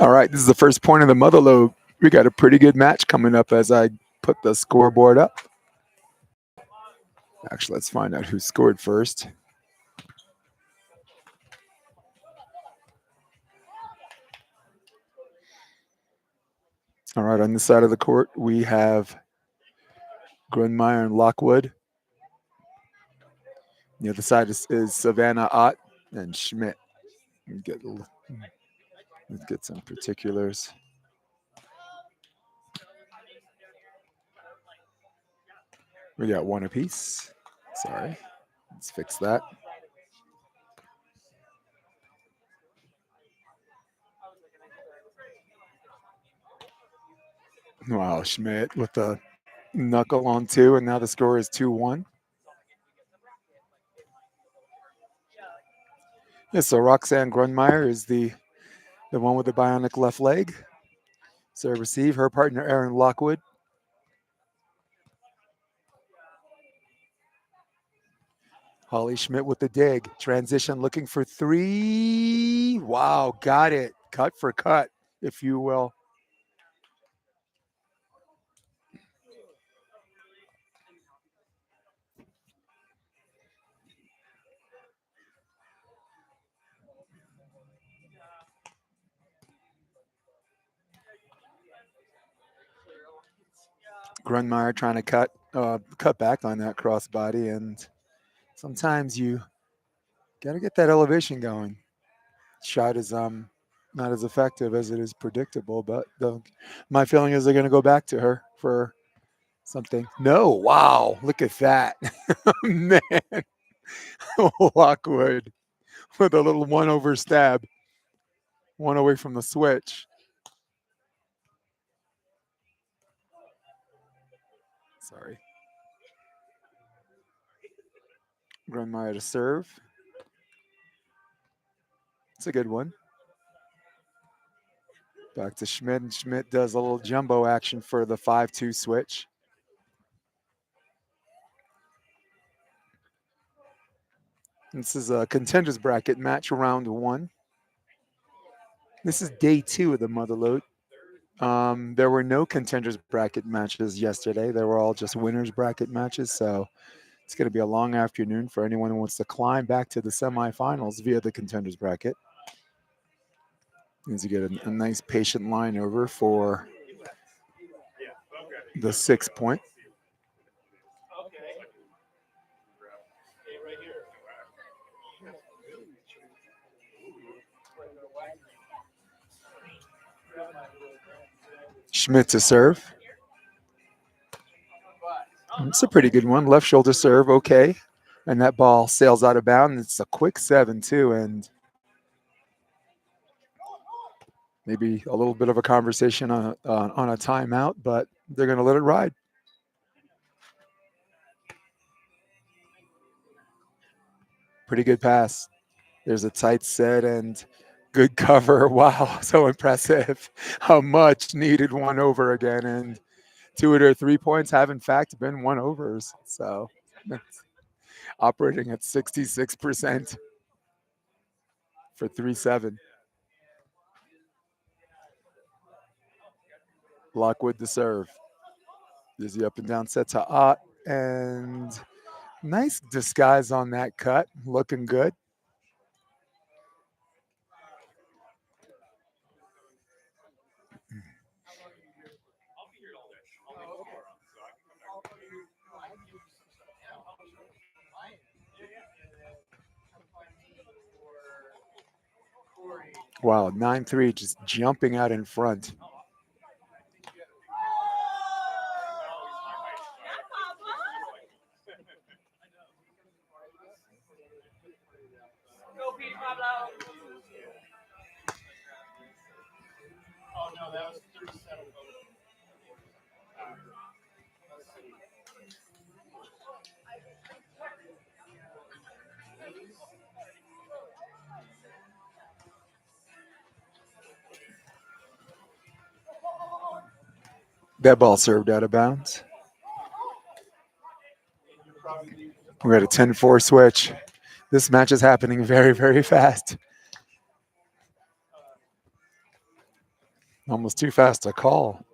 All right, this is the first point of the Motherlode. We got a pretty good match coming up as I put the scoreboard up. Actually, let's find out who scored first. All right, on this side of the court, we have Grundmeier and Lockwood. The other side is Savannah Ott and Schmidt. Let's get some particulars. We got one apiece. Sorry. Let's fix that. Wow, Schmidt with the knuckle on two, and now the score is 2-1. Yeah, so Roxanne Grundmeier is the one with the bionic left leg. Serve receive. Her partner, Aaron Lockwood. Holly Schmidt with the dig. Transition looking for three. Wow, got it. Cut for cut, if you will. Grundmeier trying to cut back on that crossbody, and sometimes you got to get that elevation going. Shot is not as effective as it is predictable, but my feeling is they're going to go back to her for something. No, wow, look at that. Man, Lockwood with a little one over stab, one away from the switch. Sorry. Grundmeier to serve. It's a good one. Back to Schmidt, and Schmidt does a little jumbo action for the 5-2 switch. This is a contenders bracket match round one. This is day 2 of the Motherlode. There were no contenders bracket matches yesterday. They were all just winners bracket matches. So it's going to be a long afternoon for anyone who wants to climb back to the semifinals via the contenders bracket. Means you get a nice patient line over for the 6 point. Schmidt to serve. It's a pretty good one. Left shoulder serve, okay. And that ball sails out of bounds. It's a quick 7-2, and maybe a little bit of a conversation on a timeout, but they're going to let it ride. Pretty good pass. There's a tight set and good cover. Wow, so impressive. A much needed one over again. And 2 of their 3 points have, in fact, been one overs. So operating at 66% for 3-7. Lockwood to serve. There's the up and down set to Ott. And nice disguise on that cut. Looking good. Wow, 9-3 just jumping out in front. That ball served out of bounds. We're at a 10-4 switch. This match is happening very, very fast. Almost too fast to call.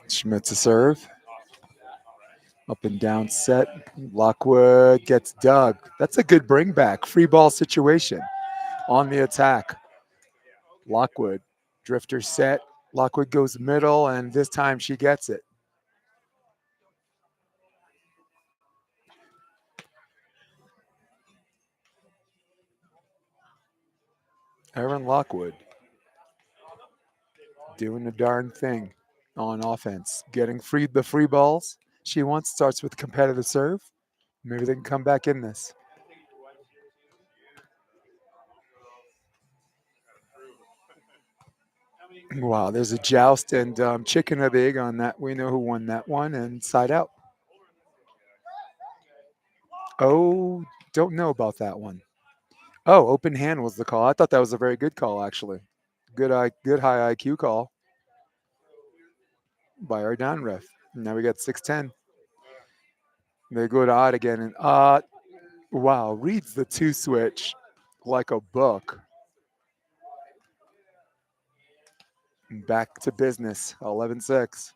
Schmidt to serve. Up and down set. Lockwood gets dug. That's a good bring back. Free ball situation on the attack. Lockwood. Drifter set. Lockwood goes middle, and this time she gets it. Erin Lockwood doing the darn thing on offense. Getting the free balls she wants. Starts with competitive serve. Maybe they can come back in this. Wow, there's a joust and chicken or the egg on that. We know who won that one and side out. Oh, don't know about that one. Oh, open hand was the call. I thought that was a very good call, actually. Good high IQ call by our down ref. Now we got 6-10. They go to odd again, and wow, reads the two switch like a book. Back to business. 11-6.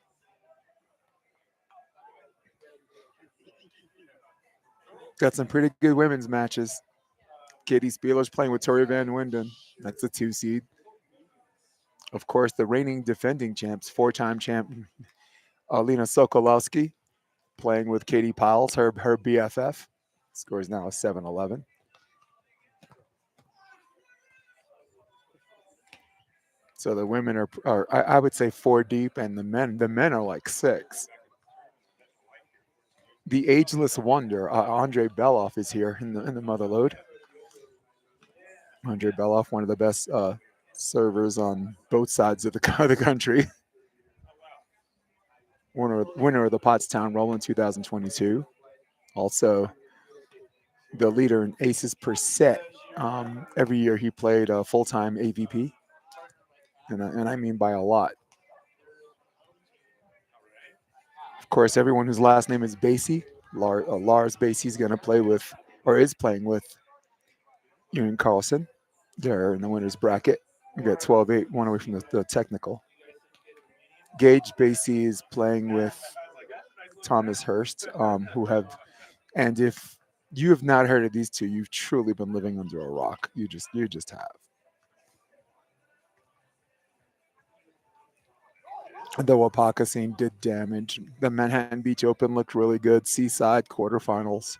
Got some pretty good women's matches. Katie Spieler's playing with Tori Van Winden. That's a 2 seed. Of course, the reigning defending champs, four-time champ Alina Sokolowski, playing with Katie Piles, her BFF. Score is now a 7-11. So the women are I would say four deep, and the men are like six. The ageless wonder, Andre Beloff, is here in the Motherlode. Andre Beloff, one of the best servers on both sides of the country. Winner of the Pottstown Roll in 2022. Also, the leader in aces per set. Every year he played a full-time AVP, and I mean by a lot. Of course, everyone whose last name is Basie, Lars Basie, is going to play with, or is playing with, Ewan Carlson. They're in the winner's bracket. We got 12-8, one away from the technical. Gage Basie is playing with Thomas Hurst, who have, and if you have not heard of these two, you've truly been living under a rock. You just have. The Wapaka scene did damage. The Manhattan Beach Open looked really good. Seaside quarterfinals.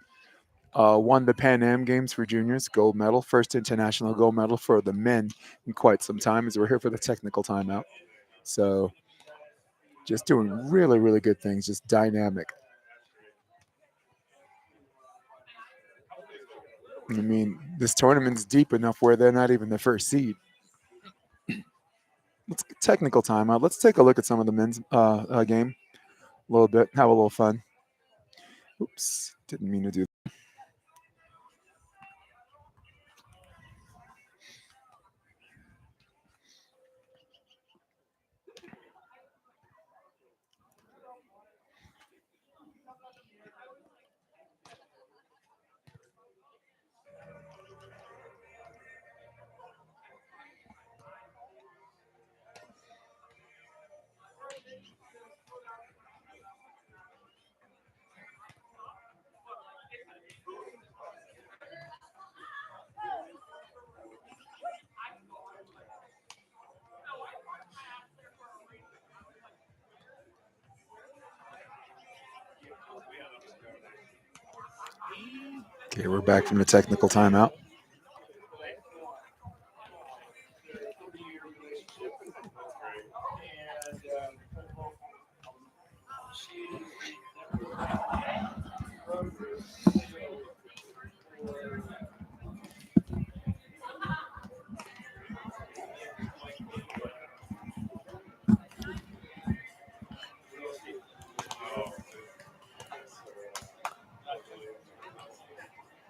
Won the Pan Am Games for juniors, gold medal, first international gold medal for the men in quite some time, as we're here for the technical timeout. So just doing really, really good things, just dynamic. I mean, this tournament's deep enough where they're not even the first seed. Let's technical timeout. Let's take a look at some of the men's game a little bit, have a little fun. Oops, didn't mean to do. Okay, we're back from the technical timeout.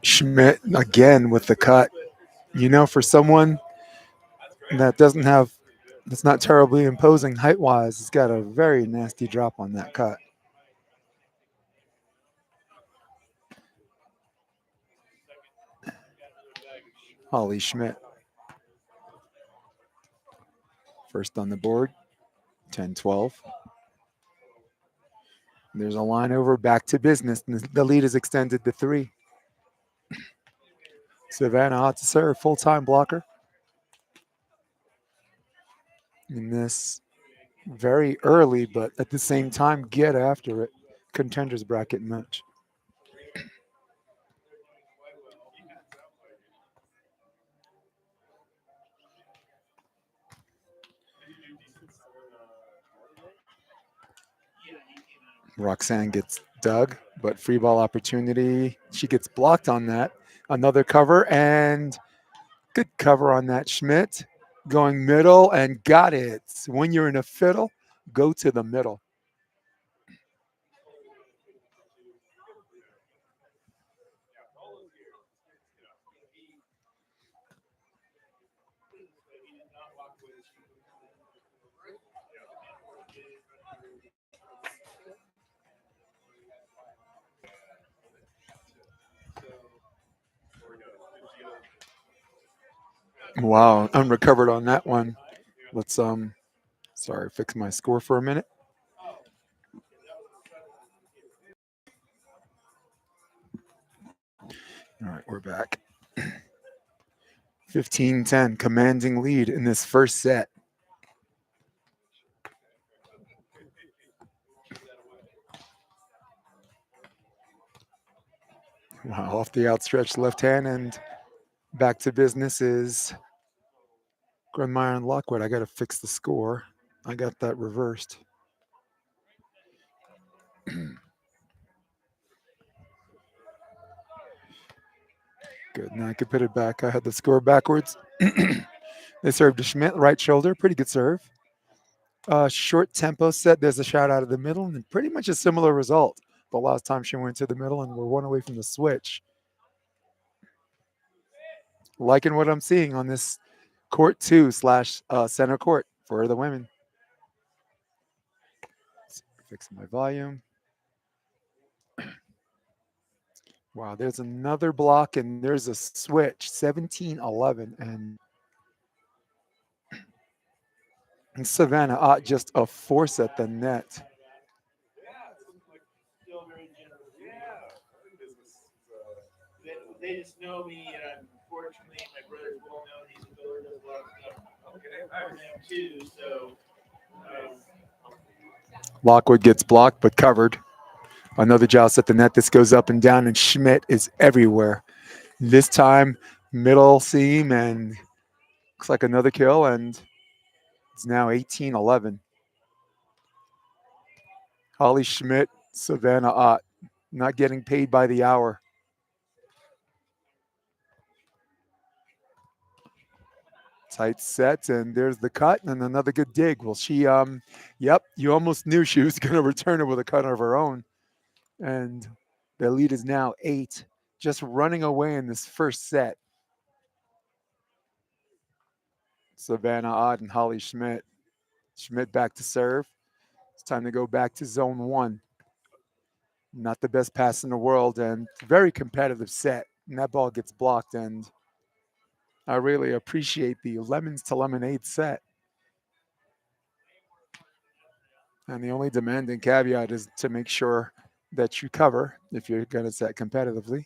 Schmidt again with the cut. For someone that doesn't have, that's not terribly imposing height wise, it's got a very nasty drop on that cut. Holly Schmidt, first on the board, 10-12. There's a line over, back to business. The lead is extended to 3. Savannah Ott to serve, full-time blocker in this very early, but at the same time, get after it contenders bracket match. Roxanne gets dug, but free ball opportunity. She gets blocked on that. Another cover and good cover on that. Schmidt going middle and got it. When you're in a fiddle, go to the middle. Wow, unrecovered on that one. Let's sorry, fix my score for a minute. All right, we're back. 15-10, commanding lead in this first set. Wow, off the outstretched left hand and back to business is Grundmeier and Lockwood. I got to fix the score. I got that reversed. Good. Now I could put it back. I had the score backwards. They served to Schmidt, right shoulder. Pretty good serve. Short tempo set. There's a shot out of the middle, and pretty much a similar result. The last time she went to the middle, and we're one away from the switch. Liking what I'm seeing on this court 2 / center court for the women. Fixing my volume. Wow, there's another block and there's a switch, 17-11. And Savannah Ott just a force at the net. They just know me, and unfortunately, my brother's well known. He's a builder, does a lot of stuff. Okay, I am too. So, Lockwood gets blocked but covered. Another joust at the net. This goes up and down, and Schmidt is everywhere. This time, middle seam, and looks like another kill, and it's now 18-11. Holly Schmidt, Savannah Ott, not getting paid by the hour. Tight set, and there's the cut, and another good dig. Well, she, yep, you almost knew she was going to return it with a cut of her own. And the lead is now 8, just running away in this first set. Savannah Ott and Holly Schmidt. Schmidt back to serve. It's time to go back to zone 1. Not the best pass in the world, and very competitive set. And that ball gets blocked, and I really appreciate the lemons to lemonade set. And the only demanding caveat is to make sure that you cover if you're going to set competitively.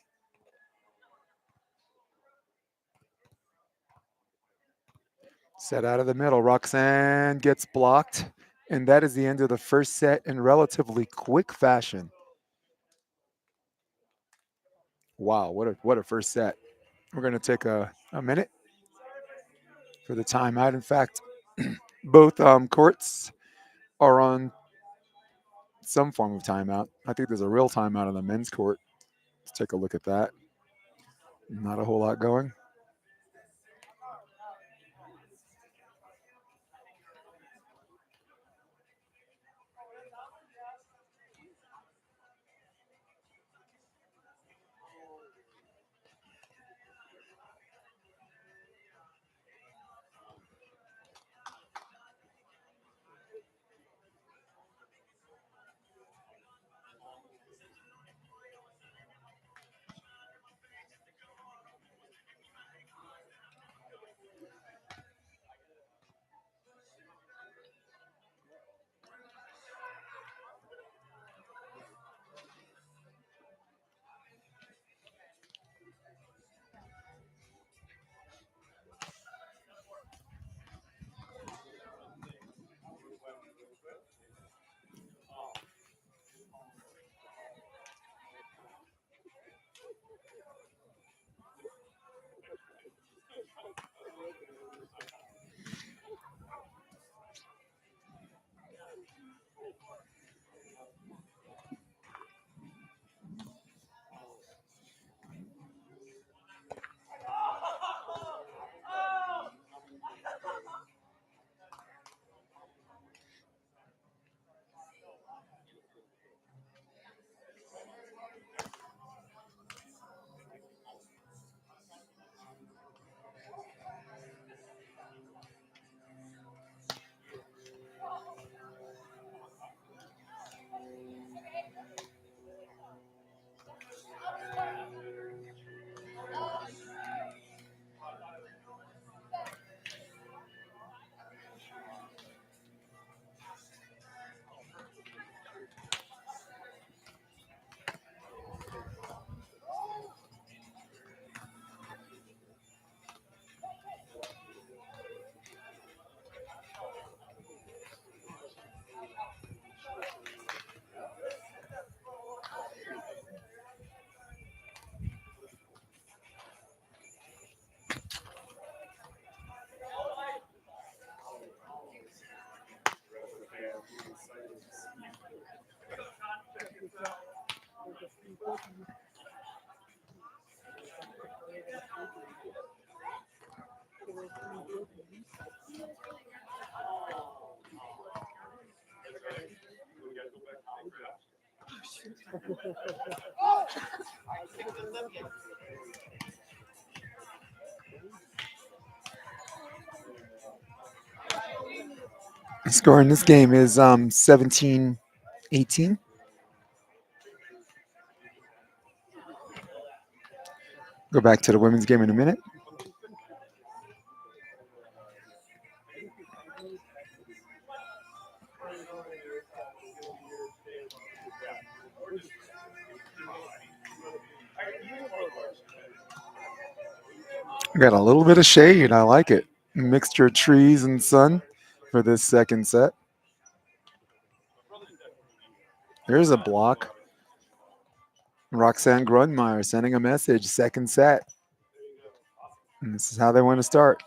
Set out of the middle. Roxanne gets blocked. And that is the end of the first set in relatively quick fashion. Wow, what a first set. We're going to take a minute for the timeout. In fact, both courts are on some form of timeout. I think there's a real timeout on the men's court. Let's take a look at that. Not a whole lot going. The score in this game is 17-18. Go back to the women's game in a minute. Got a little bit of shade. I like it. Mixture of trees and sun for this second set. There's a block. Roxanne Grundmeier sending a message. Second set. And this is how they want to start.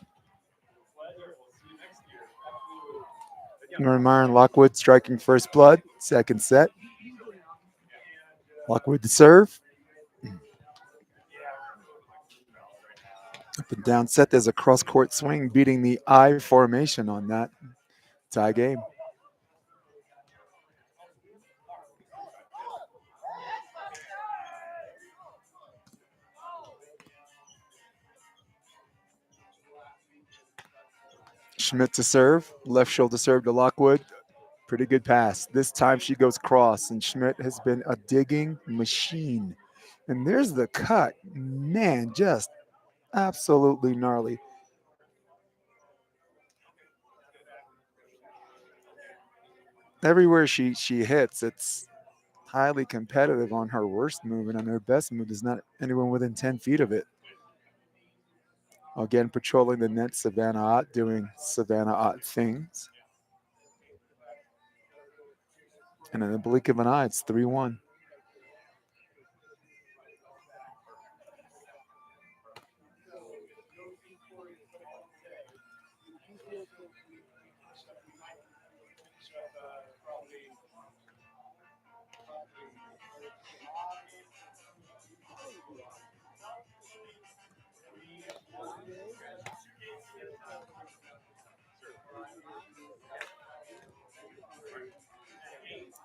Grundmeier and Lockwood striking first blood. Second set. Lockwood to serve. Up and down set. There's a cross court swing beating the I formation on that tie game. Schmidt to serve. Left shoulder serve to Lockwood. Pretty good pass. This time she goes cross, and Schmidt has been a digging machine. And there's the cut. Man, just absolutely gnarly. Everywhere she hits, it's highly competitive on her worst move, and on her best move, there's not anyone within 10 feet of it. Again, patrolling the net, Savannah Ott doing Savannah Ott things. And in the blink of an eye, it's 3-1.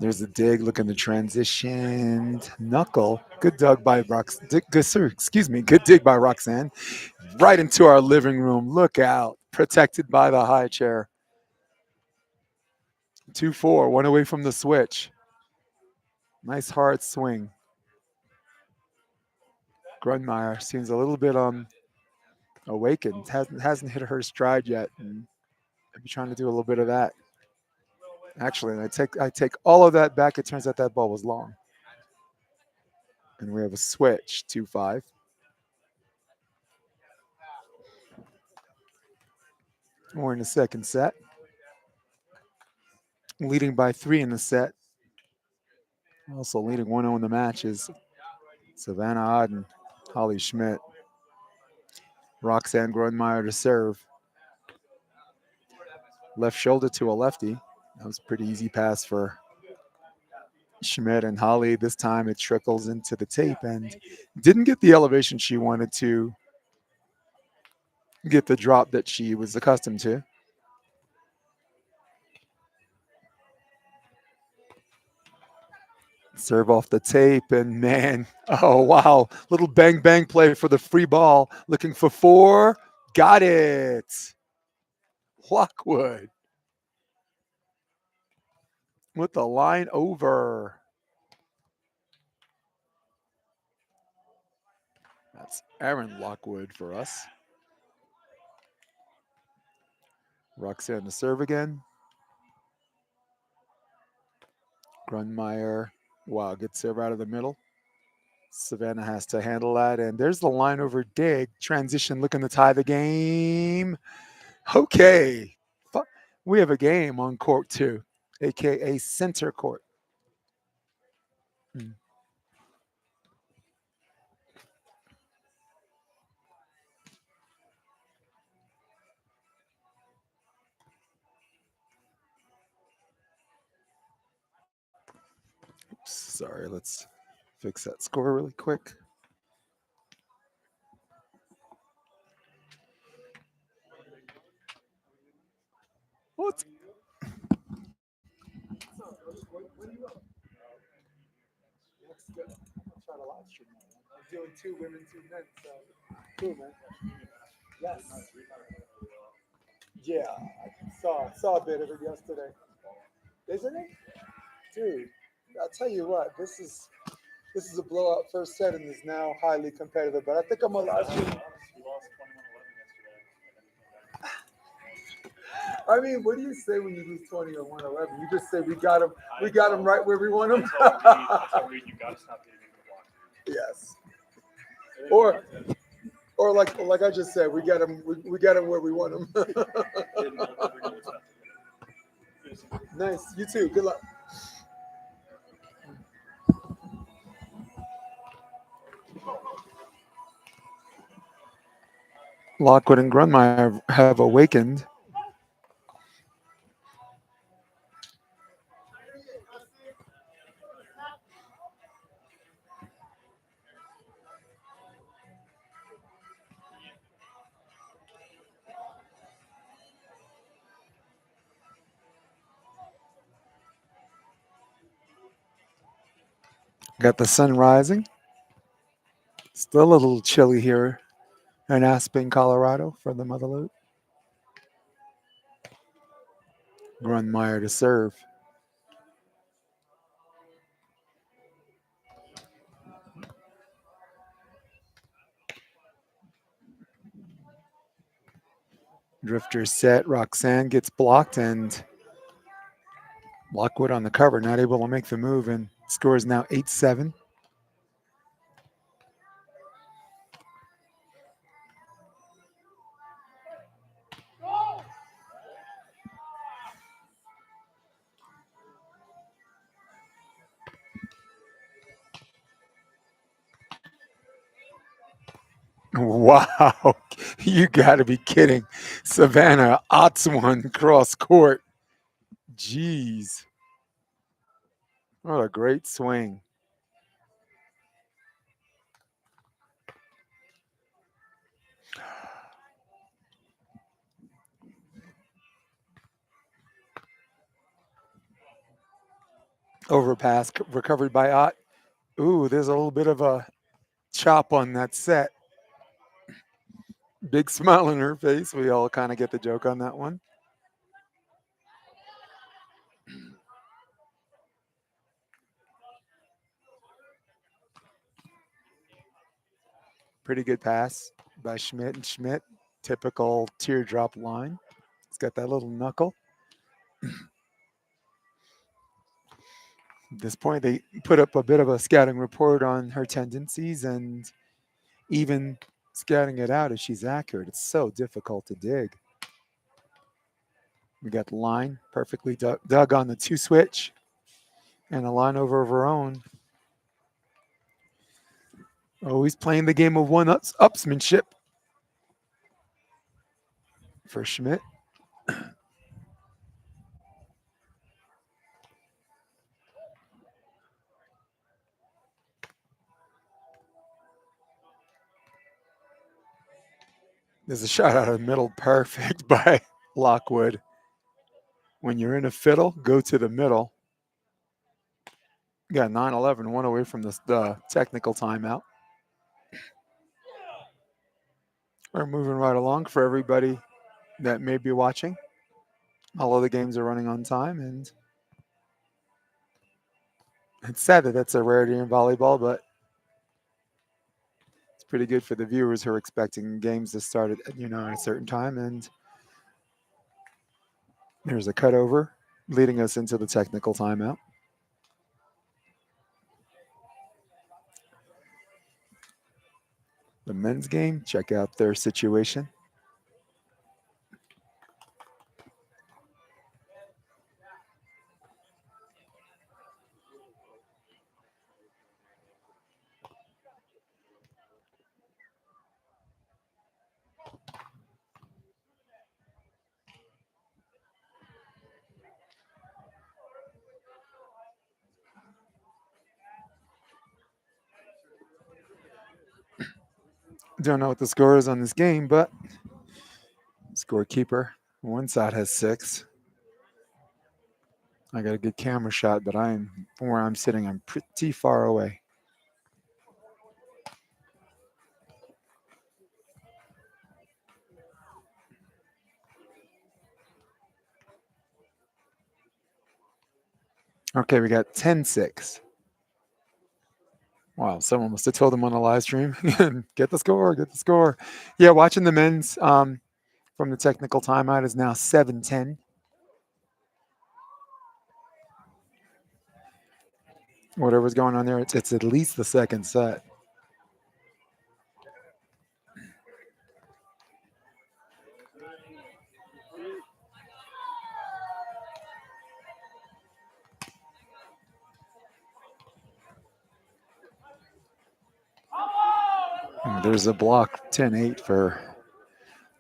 There's a dig, looking to transition. Knuckle. Good dug by Roxanne. Good dig by Roxanne. Right into our living room. Look out. Protected by the high chair. 2-4, one away from the switch. Nice hard swing. Grundmeier seems a little bit awakened. Hasn't hit her stride yet. And I'll be trying to do a little bit of that. Actually, I take all of that back. It turns out that ball was long. And we have a switch, 2-5. We're in the second set. Leading by 3 in the set. Also leading 1-0 in the match is Savannah Ott and Holly Schmidt. Roxanne Grundmeier to serve. Left shoulder to a lefty. That was a pretty easy pass for Schmidt and Holly. This time it trickles into the tape and didn't get the elevation she wanted to get the drop that she was accustomed to. Serve off the tape, and man, oh wow, little bang bang play for the free ball. Looking for 4, got it. Lockwood with the line over. That's Aaron Lockwood for us. Roxanne to serve again. Grundmeier, wow, good serve out of the middle. Savannah has to handle that, and there's the line over dig. Transition looking to tie the game. Okay, we have a game on court 2, aka center court. Oops, sorry, let's Fix that score really quick. What? That's good. I'll try to live stream that. I'm doing 2 women, 2 men. So cool, man. Yes. Yeah, I saw a bit of it yesterday. Isn't it, dude? I'll tell you what. This is a blowout first set and is now highly competitive. But I think I'm a live stream. I mean, what do you say when you lose 20 or 111? You just say we got him. We got him right where we want him. You gotta stop getting into the block. Yes. Or like I just said, we got him. We got him where we want him. Nice. You too. Good luck. Lockwood and Grundmeier have awakened. Got the sun rising. Still a little chilly here in Aspen, Colorado for the Motherlode. Grundmeier to serve. Drifter set. Roxanne gets blocked and Lockwood on the cover, not able to make the move, and score is now 8-7. Wow, you got to be kidding. Savannah Otswan cross court. Jeez. What a great swing. Overpass recovered by Ott. Ooh, there's a little bit of a chop on that set. Big smile on her face. We all kind of get the joke on that one. Pretty good pass by Schmidt and Schmidt. Typical teardrop line. It's got that little knuckle. At this point, they put up a bit of a scouting report on her tendencies and even scouting it out if she's accurate. It's so difficult to dig. We got the line perfectly dug on the 2 switch and a line over of her own. Always playing the game of one-upsmanship for Schmidt. There's a shot out of the middle, perfect by Lockwood. When you're in a fiddle, go to the middle. Got 9-11, one away from the technical timeout. We're moving right along for everybody that may be watching. All of the games are running on time, and it's sad that that's a rarity in volleyball, but it's pretty good for the viewers who are expecting games to start at at a certain time. And there's a cutover leading us into the technical timeout. The men's game, check out their situation. Don't know what the score is on this game, but scorekeeper. One side has 6. I got a good camera shot, but from where I'm sitting, I'm pretty far away. Okay, we got 10-6. Wow, someone must have told them on the live stream, get the score, get the score. Yeah, watching the men's from the technical timeout is now 7-10. Whatever's going on there, it's at least the second set. And there's a block 10-8 for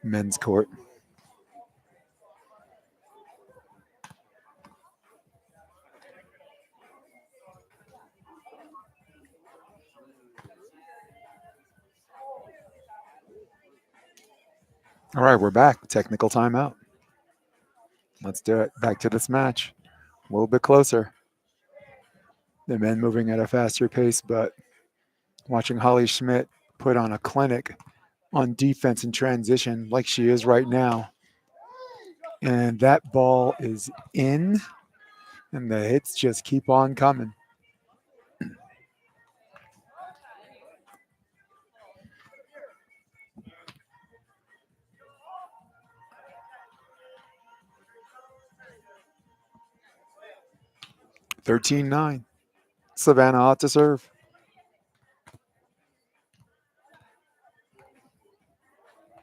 men's court. All right, we're back. Technical timeout. Let's do it. Back to this match. A little bit closer. The men moving at a faster pace, but watching Holly Schmidt put on a clinic on defense and transition like she is right now. And that ball is in, and the hits just keep on coming. (13-9). Savannah ought to serve.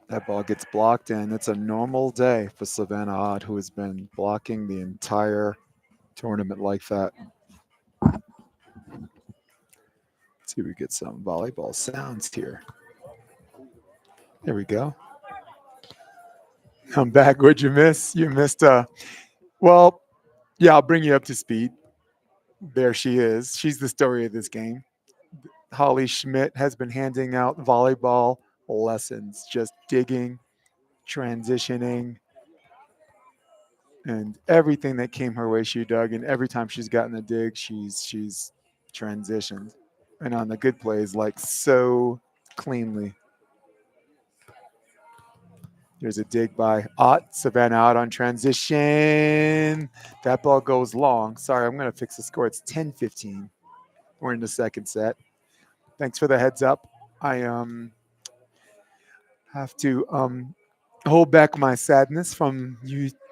That ball gets blocked, and it's a normal day for Savannah Odd, who has been blocking the entire tournament like that. Let's see if we get some volleyball sounds here. There we go. I'm back. What'd you miss? You missed, well, yeah, I'll bring you up to speed. There she is. She's the story of this game. Holly Schmidt has been handing out volleyball lessons, just digging, transitioning, and everything that came her way, she dug. And every time she's gotten a dig, she's transitioned, and on the good plays, like so cleanly. There's a dig by Ott. Savannah out on transition. That ball goes long. Sorry, I'm going to fix the score. It's 10-15. We're in the second set. Thanks for the heads up. I have to hold back my sadness from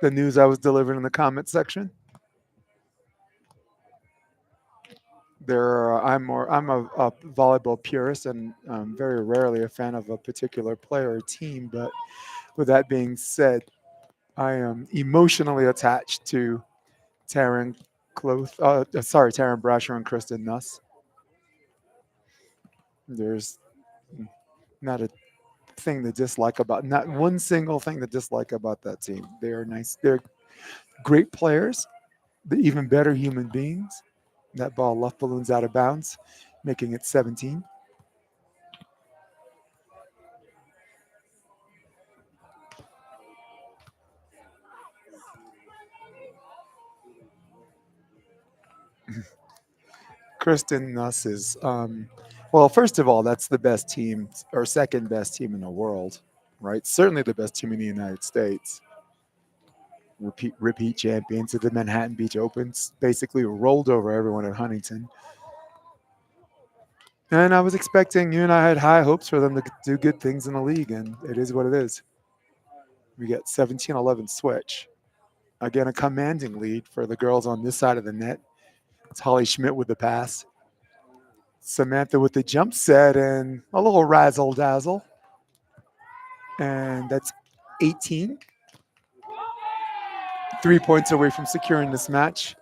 the news I was delivering in the comment section. I'm a volleyball purist and very rarely a fan of a particular player or team. But with that being said, I am emotionally attached to Taryn Taryn Brasher and Kristen Nuss. There's not a thing to dislike about, not one single thing to dislike about that team. They are nice. They're great players. They're even better human beings. That ball left balloons out of bounds, making it 17. Kristen Nuss is, well, first of all, that's the best team or second best team in the world, right? Certainly the best team in the United States. Repeat champions of the Manhattan Beach Opens, basically rolled over everyone at Huntington. And I was expecting, you and I had high hopes for them to do good things in the league, and it is what it is. We get 17-11 switch. Again, a commanding lead for the girls on this side of the net. It's Holly Schmidt with the pass. Samantha with the jump set and a little razzle dazzle. And that's 18. 3 points away from securing this match.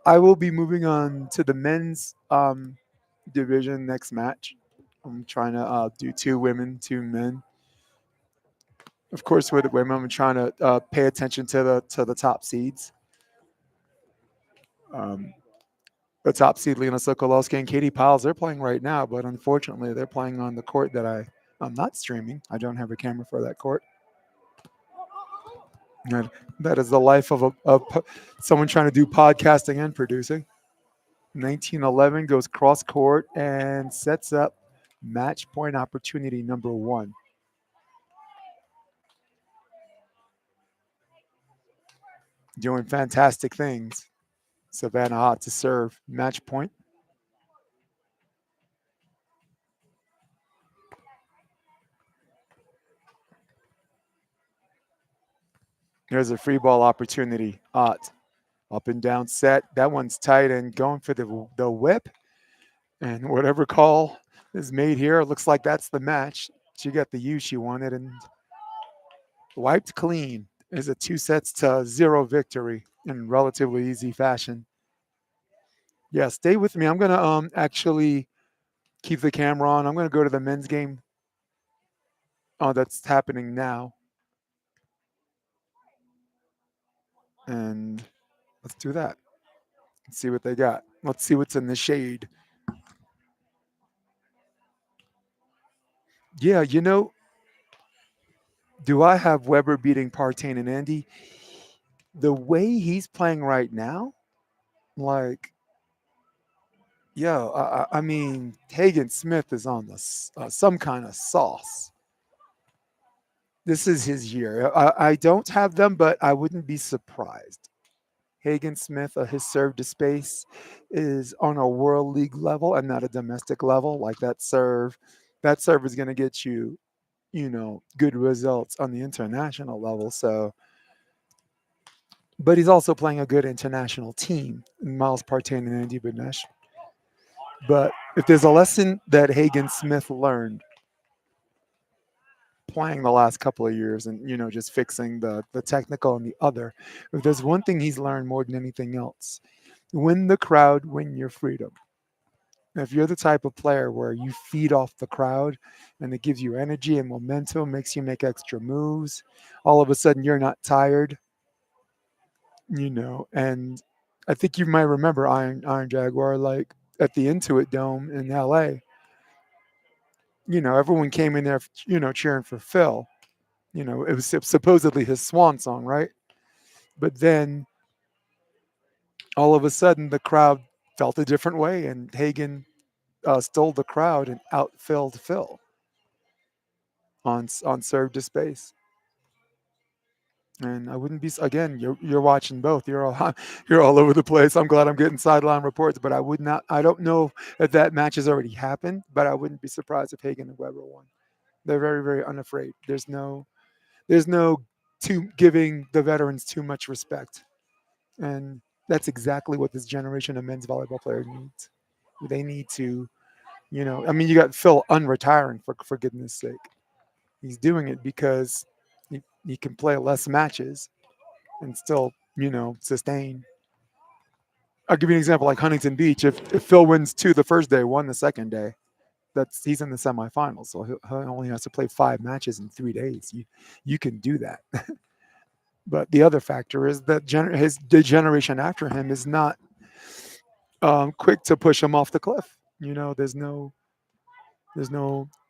I will be moving on to the men's division next match. I'm trying to do 2 women, 2 men. Of course, with the women, I'm trying to pay attention to the top seeds. The top seed, Lena Sokolowski and Katie Piles, they're playing right now, but unfortunately, they're playing on the court that I I'm not streaming. I don't have a camera for that court. And that is the life of someone trying to do podcasting and producing. 1911 goes cross court and sets up match point opportunity number one. Doing fantastic things. Savannah Hot to serve match point. There's a free ball opportunity. Ott up and down set. That one's tight and going for the whip. And whatever call is made here, it looks like that's the match. She got the U she wanted and wiped clean. Is a 2-0 victory in relatively easy fashion. Yeah, stay with me. I'm gonna actually keep the camera on. I'm gonna go to the men's game that's happening now, and let's do that. Let's see what they got. Let's see what's in the shade. Yeah, do I have Weber beating Partain and Andy? The way he's playing right now, like, yeah, I mean, Hagen Smith is on some kind of sauce. This is his year. I don't have them, but I wouldn't be surprised. Hagen Smith, his serve to space is on a world league level and not a domestic level. Like that serve is going to get you, good results on the international level. So, but he's also playing a good international team, Miles Partain and Andy Benesh. But if there's a lesson that Hagen Smith learned playing the last couple of years and just fixing the technical and the other, if there's one thing he's learned more than anything else, win the crowd, win your freedom. If you're the type of player where you feed off the crowd and it gives you energy and momentum, makes you make extra moves, all of a sudden you're not tired, and I think you might remember Iron Jaguar, like at the Intuit Dome in LA. Everyone came in there, cheering for Phil. It was supposedly his swan song, right? But then all of a sudden the crowd felt a different way, and Hagen stole the crowd and outfilled Phil on serve to space. And I wouldn't be again. You're watching both. You're all you're all over the place. I'm glad I'm getting sideline reports, but I would not. I don't know if that match has already happened, but I wouldn't be surprised if Hagen and Weber won. They're very very unafraid. There's no giving the veterans too much respect, and that's exactly what this generation of men's volleyball players needs. They need to, I mean, you got Phil unretiring for goodness sake. He's doing it because he can play less matches and still, sustain. I'll give you an example like Huntington Beach. If Phil wins two the first day, one the second day, he's in the semifinals. So he only has to play 5 matches in 3 days. You can do that. But the other factor is that the generation after him is not quick to push him off the cliff. There's no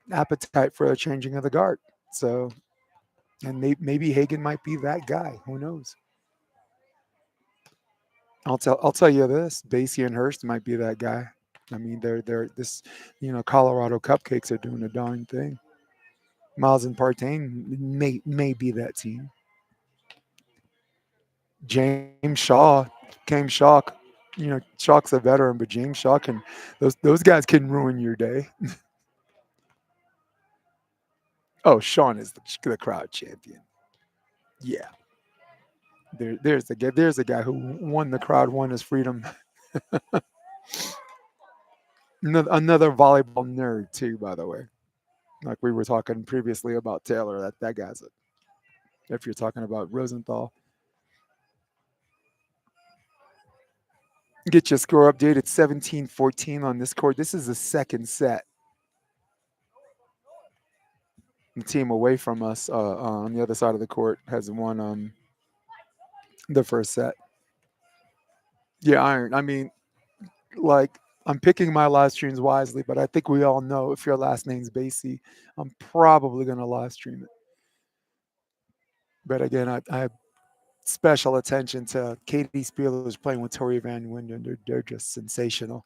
appetite for a changing of the guard. So, and maybe Hagen might be that guy. Who knows? I'll tell you this: Basie and Hurst might be that guy. I mean, they're this, Colorado Cupcakes are doing a darn thing. Miles and Partain may be that team. James Shaw, Cam Shaw, Shaw's a veteran, but James Shaw can those guys can ruin your day. Oh, Sean is the crowd champion. Yeah, there's a guy who won the crowd, won his freedom. Another volleyball nerd too, by the way. Like we were talking previously about Taylor, that guy's it. If you're talking about Rosenthal, get your score updated 17-14 on this court. This is the second set. The team away from us on the other side of the court has won the first set. Yeah, Iron. I mean, like I'm picking my live streams wisely, but I think we all know if your last name's Basie, I'm probably going to live stream it. But again, I have special attention to Katie Spieler's playing with Tori Van Winden. They're just sensational.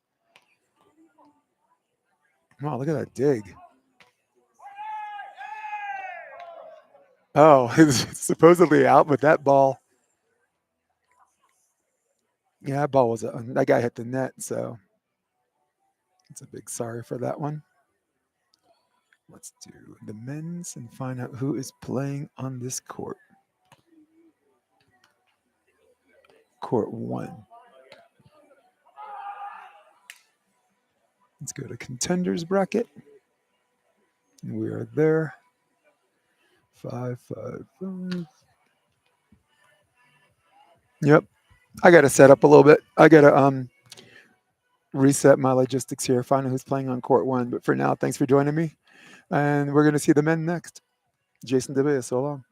Wow, look at that dig. Oh, it's supposedly out, but that ball, yeah, that ball was, that guy hit the net. So it's a big sorry for that one. Let's do the men's and find out who is playing on this court. Court 1. Let's go to contenders bracket. We are there. 5, 5, 5. Yep. I got to set up a little bit. I got to reset my logistics here, find out who's playing on court 1. But for now, thanks for joining me. And we're going to see the men next. Jason DeBay, so long.